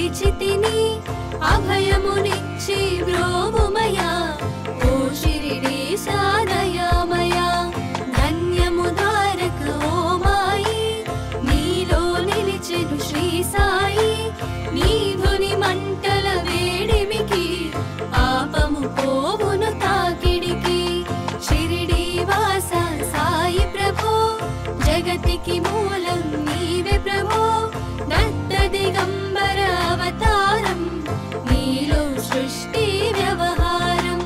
పిలిచితిని అభయమునిచ్చి బ్రోవుమయా ఓ షిరిడీశా దయామయా ధన్యము ద్వారక ఓ మాయి నీలో నిలిచెను శ్రీ సాయి నీ ధుని మంటల వేడిమికి పాపము పోవును తాకిడికి షిరిడీ వాస సాయి ప్రభో జగతికి మూలం నీవే ప్రభో దత్త దిగంబర అవతారం నీలో సృష్టి వ్యవహారం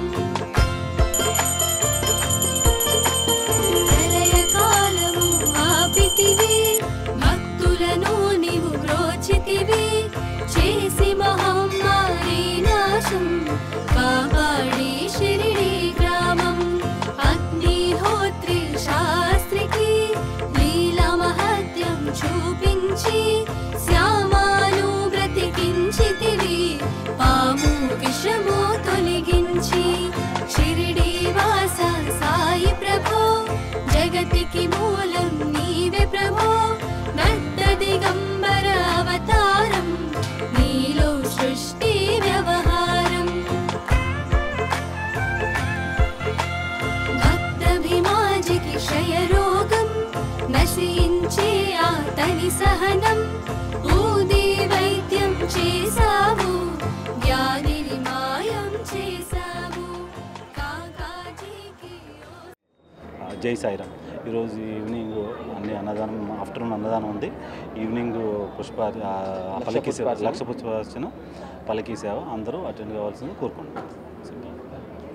ప్రళయ కాలము ఆపితివి భక్తులను నీవు బ్రోచితివి చేసి మహమ్మారి నాశం కాపాడి షిరిడీ గ్రామం అగ్నిహోత్రి శాస్త్రికి లీలా మహత్యం చూపించి శ్యామాను బ్రతికించితివి పాము విషము తొలగించి షిరిడీ వాస సాయి ప్రభో జగతికి మూలం నీవే ప్రభో దత్త దిగంబర అవతారం నీలో సృష్టి వ్యవహారం భక్తభిమాజికి క్షయరోగం నశించే ఆతని సహనం ఊది వైద్యం చేసావు వ్యాధిని మాయం చేసావు కాకాజీకి జై సాయిరామ్. ఈరోజు ఈవినింగ్ అన్ని అన్నదానం ఆఫ్టర్నూన్ అన్నదానం ఉంది. ఈవినింగ్ పల్లకీ సేవ లక్ష పుష్పార్చన పల్లకీ సేవ అందరూ అటెండ్ కావాల్సింది కోరుకుంటున్నాం.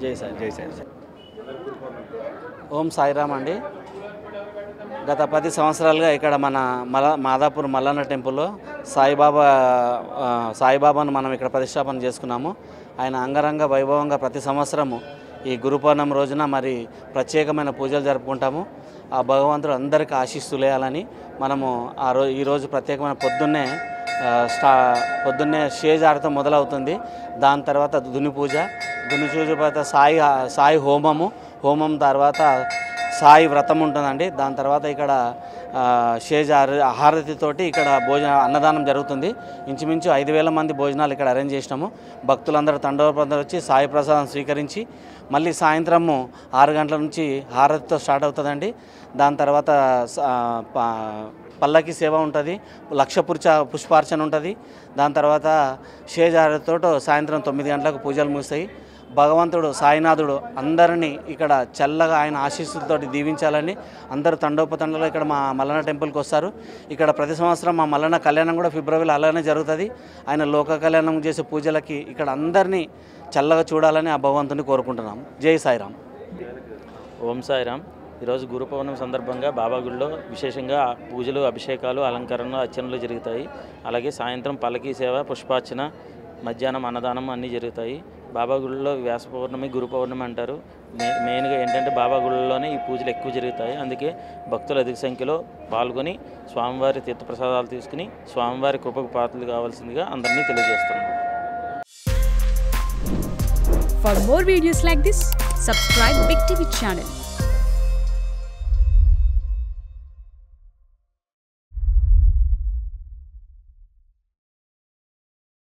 జై సాయి. జై సాయి. ఓం సాయిరామ్ అండి. గత 10 సంవత్సరాలుగా ఇక్కడ మన మాదాపూర్ మల్లన్న టెంపుల్లో సాయిబాబాను మనం ఇక్కడ ప్రతిష్టాపన చేసుకున్నాము. ఆయన అంగరంగ వైభవంగా ప్రతి సంవత్సరము ఈ గురు పౌర్ణమి రోజున మరి ప్రత్యేకమైన పూజలు జరుపుకుంటాము. ఆ భగవంతుడు అందరికీ ఆశీస్సులేయాలని మనము ఈరోజు ప్రత్యేకమైన పొద్దున్నే షేజారతో మొదలవుతుంది. దాని తర్వాత దుని పూజ తర్వాత సాయి హోమం తర్వాత సాయి వ్రతం ఉంటుందండి. దాని తర్వాత ఇక్కడ హారతితోటి ఇక్కడ అన్నదానం జరుగుతుంది. ఇంచుమించు 5,000 మంది భోజనాలు ఇక్కడ అరేంజ్ చేసినాము. భక్తులందరూ తండోపందరూ వచ్చి సాయి ప్రసాదం స్వీకరించి మళ్ళీ సాయంత్రము 6 గంటల నుంచి హారతితో స్టార్ట్ అవుతుందండి. దాని తర్వాత పల్లకి సేవ ఉంటుంది, లక్ష పుష్పార్చన ఉంటుంది. దాని తర్వాత హారతితో సాయంత్రం 9 గంటలకు పూజలు ముగిస్తాయి. భగవంతుడు సాయినాథుడు అందరినీ ఇక్కడ చల్లగా ఆయన ఆశీస్సులతోటి దీవించాలని అందరూ తండోపతండలో ఇక్కడ మా మల్లన్న టెంపుల్కి వస్తారు. ఇక్కడ ప్రతి సంవత్సరం మా మల్లన్న కళ్యాణం కూడా ఫిబ్రవరిలో అలానే జరుగుతుంది. ఆయన లోక కళ్యాణం చేసే పూజలకి ఇక్కడ అందరినీ చల్లగా చూడాలని ఆ భగవంతుని కోరుకుంటున్నాం. జై సాయిరామ్. ఓం సాయిరామ్. ఈరోజు గురు పౌర్ణమి సందర్భంగా బాబా గుడిలో విశేషంగా పూజలు, అభిషేకాలు, అలంకరణలు, అర్చనలు జరుగుతాయి. అలాగే సాయంత్రం పల్లకీ సేవ, పుష్పార్చన, మధ్యాహ్నం అన్నదానం అన్నీ జరుగుతాయి. బాబా గుడిలో వ్యాస పౌర్ణమి, గురు పౌర్ణమి అంటారు. మెయిన్గా ఏంటంటే బాబా గుడిలోనే ఈ పూజలు ఎక్కువ జరుగుతాయి. అందుకే భక్తులు అధిక సంఖ్యలో పాల్గొని స్వామివారి తీర్థప్రసాదాలు తీసుకుని స్వామివారి కృపకు పాత్రలు కావాల్సిందిగా అందరినీ తెలియజేస్తున్నాం. For more videos like this, subscribe Big TV channel.